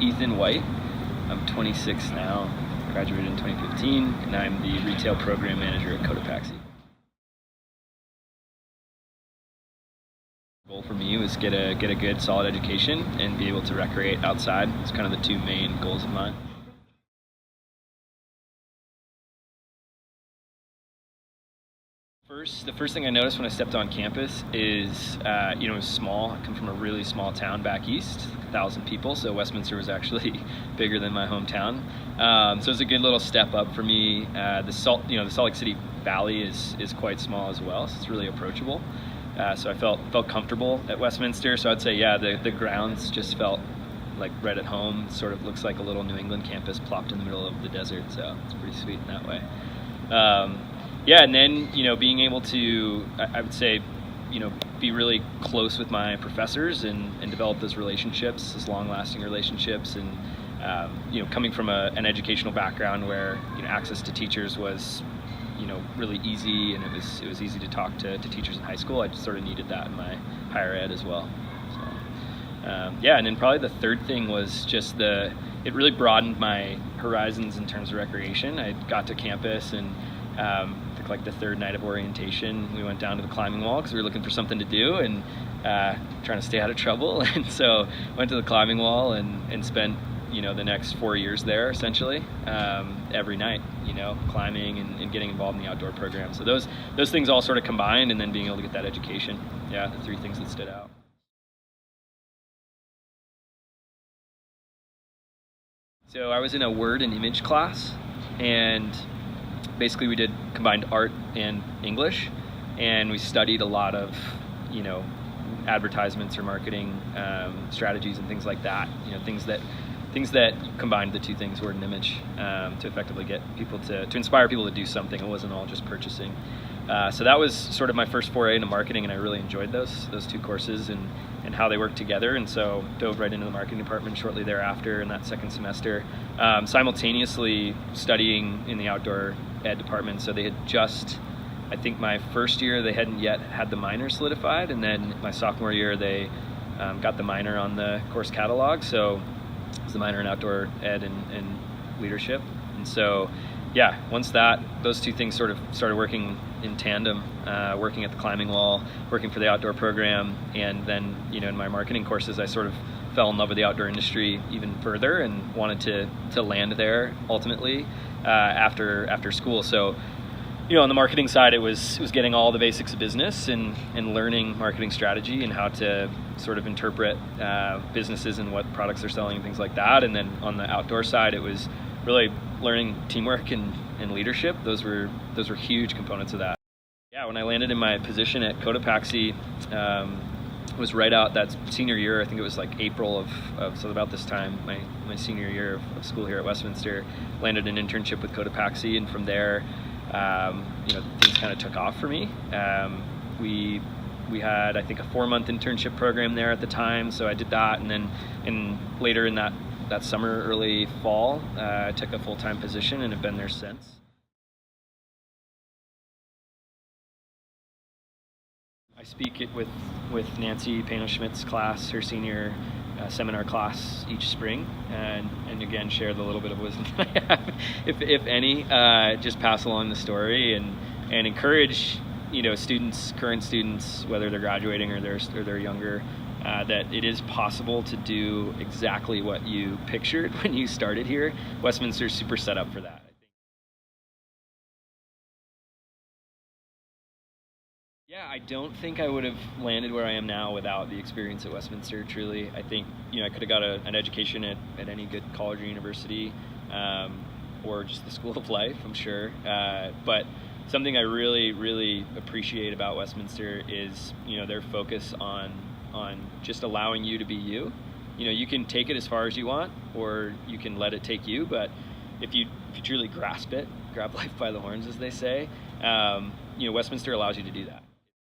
Ethan White. I'm 26 now, graduated in 2015, and I'm the retail program manager at Cotopaxi. The goal for me was get a good, solid education and be able to recreate outside. It's kind of the two main goals of mine. The first thing I noticed when I stepped on campus is, it was small. I come from a really small town back east, 1,000 people, so Westminster was actually bigger than my hometown. So it was a good little step up for me. The Salt Lake City Valley is quite small as well, so it's really approachable. So I felt comfortable at Westminster. So I'd say, yeah, the grounds just felt like right at home. Sort of looks like a little New England campus plopped in the middle of the desert, so it's pretty sweet in that way. Yeah, and then, being able to, I would say, be really close with my professors and develop those relationships, those long-lasting relationships, and, coming from an educational background where, access to teachers was, really easy, and it was easy to talk to teachers in high school. I just sort of needed that in my higher ed as well. So, yeah, and then probably the third thing was just it really broadened my horizons in terms of recreation. I got to campus and, like the third night of orientation, we went down to the climbing wall because we were looking for something to do and trying to stay out of trouble. And so went to the climbing wall and spent, the next 4 years there essentially, every night, climbing and getting involved in the outdoor program. So those things all sort of combined, and then being able to get that education. Yeah, the three things that stood out. So I was in a word and image class, and basically we did combined art and English, and we studied a lot of, advertisements or marketing strategies and things like that. Things that combined the two things, word and image, to effectively get people to inspire people to do something. It wasn't all just purchasing. So that was sort of my first foray into marketing, and I really enjoyed those two courses and how they work together. And so dove right into the marketing department shortly thereafter in that second semester, simultaneously studying in the outdoor ed department. So they had just, I think my first year they hadn't yet had the minor solidified, and then my sophomore year they got the minor on the course catalog. So it was the minor in outdoor ed and leadership. And so yeah, once those two things sort of started working in tandem, working at the climbing wall, working for the outdoor program, and then in my marketing courses I sort of fell in love with the outdoor industry even further and wanted to land there ultimately after school. So on the marketing side, it was getting all the basics of business and learning marketing strategy and how to sort of interpret businesses and what products they're selling and things like that. And then on the outdoor side, it was really learning teamwork and leadership. Those were huge components of that. Yeah, when I landed in my position at Cotopaxi, was right out that senior year. I think it was like April of so about this time, my senior year of school here at Westminster. Landed an internship with Cotopaxi, and from there, things kind of took off for me. We had, I think, a 4-month internship program there at the time, so I did that, and then later in that summer, early fall, I took a full-time position and have been there since. I speak it with Nancy Pano-Schmidt's class, her senior seminar class each spring, and again share the little bit of wisdom I have, if any, just pass along the story and encourage students, current students, whether they're graduating or they're younger, that it is possible to do exactly what you pictured when you started here. Westminster's super set up for that. Yeah, I don't think I would have landed where I am now without the experience at Westminster, truly. I think, I could have got an education at any good college or university, or just the School of Life, I'm sure. But something I really, really appreciate about Westminster is, their focus on just allowing you to be you. You can take it as far as you want, or you can let it take you, but if you truly grasp it, grab life by the horns, as they say, Westminster allows you to do that.